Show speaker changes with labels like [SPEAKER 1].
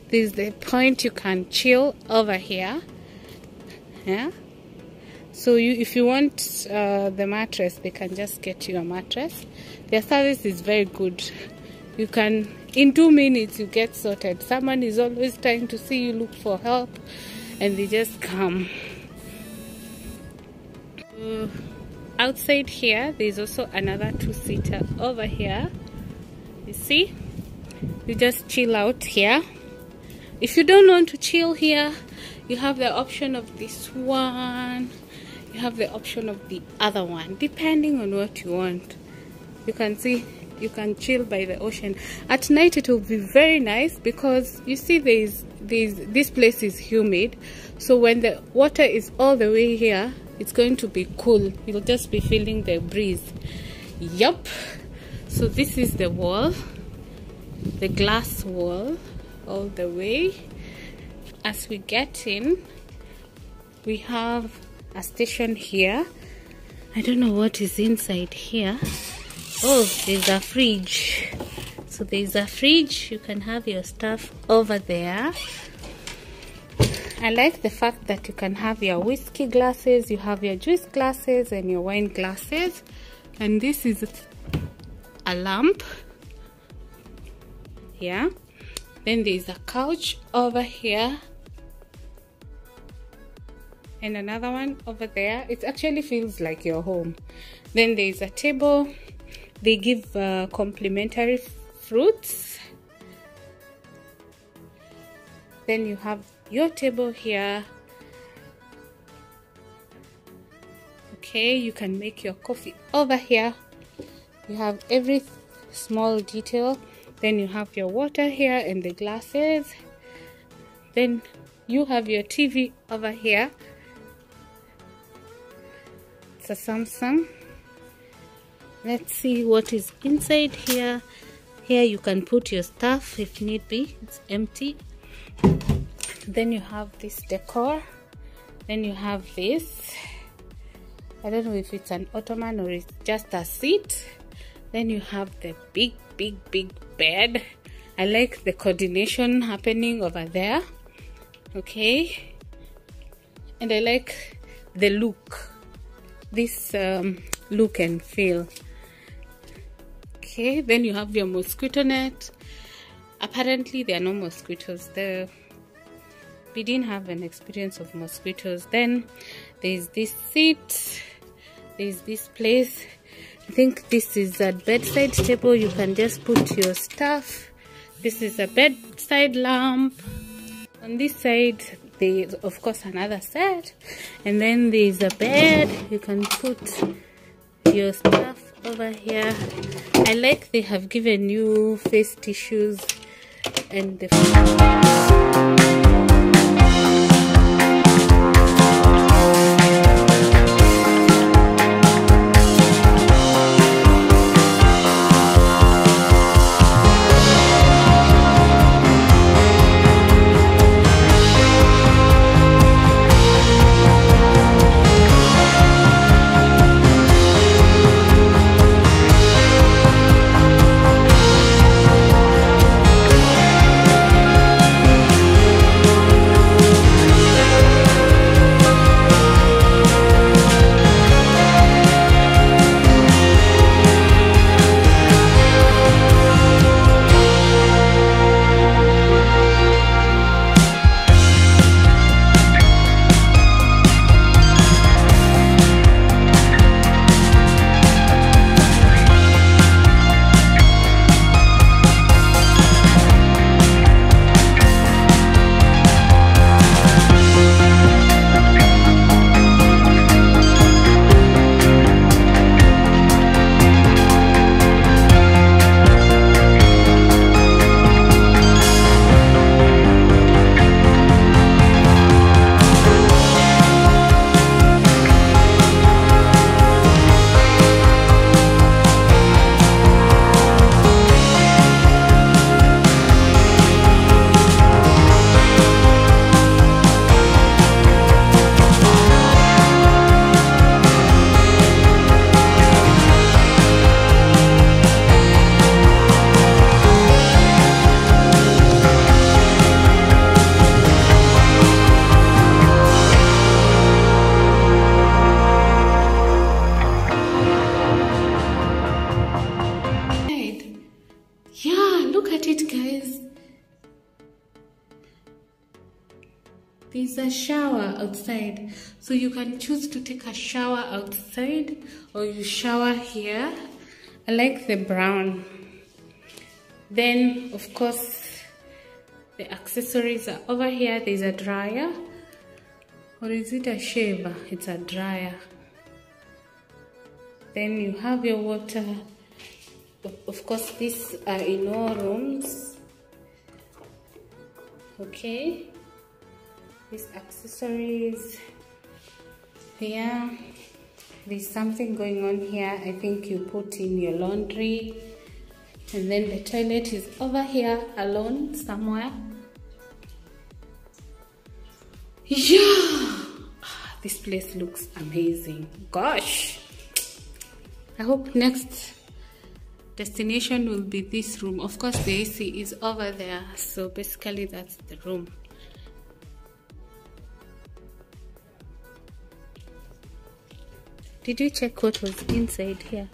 [SPEAKER 1] There's the point you can chill over here. Yeah. So if you want the mattress, they can just get you a mattress. Their service is very good. You can, in 2 minutes, you get sorted. Someone is always trying to see you, look for help, and they just come. Outside here, there's also another 2-seater over here. You see? You just chill out here. If you don't want to chill here, you have the option of this one. You have the option of the other one, depending on what you want. You can see, you can chill by the ocean. At night it will be very nice because you see this place is humid. So when the water is all the way here, it's going to be cool. You'll just be feeling the breeze. Yup. So this is the wall, the glass wall all the way. As we get in, we have a station here. I don't know what is inside here. Oh, there's a fridge. So there's a fridge. You can have your stuff over there. I like the fact that you can have your whiskey glasses, you have your juice glasses and your wine glasses. And this is a lamp. Yeah. Then there's a couch over here. And another one over there. It actually feels like your home. Then there's a table. They give complimentary fruits. Then you have your table here. Okay, you can make your coffee over here. You have every small detail. Then you have your water here and the glasses. Then you have your TV over here. It's a Samsung. Let's see what is inside here. Here you can put your stuff if need be. It's empty. Then you have this decor. Then you have this. I don't know if it's an ottoman or it's just a seat. Then you have the big bed. I like the coordination happening over there. Okay. And I like the look. This look and feel. Okay, then you have your mosquito net. Apparently there are no mosquitoes there. We didn't have an experience of mosquitoes. Then there's this seat, there's this place. I think this is a bedside table. You can just put your stuff. This is a bedside lamp. On this side there's of course another set, and then there's a bed. You can put your stuff over here. I like they have given you face tissues and the there's a shower outside, so you can choose to take a shower outside or you shower here. I like the brown. Then of course the accessories are over here. There's a dryer, or is it a shaver? It's a dryer. Then you have your water. Of course, these are in all rooms. Okay, these accessories here. There's something going on here. I think you put in your laundry. And then the toilet is over here alone somewhere. Yeah, this place looks amazing. Gosh, I hope next destination will be this room. Of course the AC is over there, so basically that's the room. Did you check what was inside here?